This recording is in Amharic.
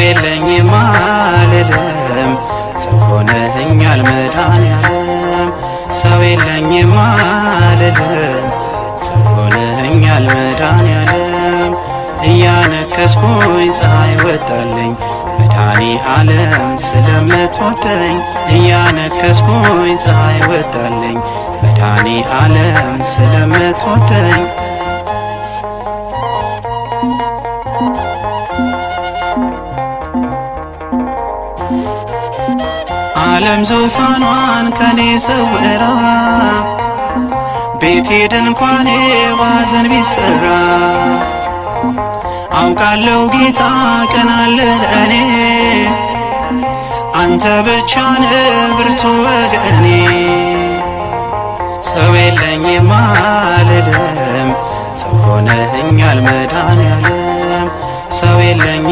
የለኝም አልልም ሰው ሆነኸኛል መድኃኔዓለም ሰው የለኝም አልልም ሰው ሆነኸኛል መድኃኔዓለም እያነከስኩኝ ፀሐይ ወጣልኝ መድኃኔዓለም ስለምትወደኝ እያነከስኩኝ ፀሐይ ወጣልኝ መድኃኔዓለም ስለምትወደኝ ዓለም ዙፋኗን ከኔ ሰውራ ቤቴ ድንኳኔ ባዘን ቢሰራ አውቃለሁ ጌታ ቀን አለ ለእኔ አንተ ብቻ ነህ ብርቱ ወገኔ ሰው የለኝም አልልም ሰው ሆነኸኛል መድኃኔዓለም ሰው የለኝም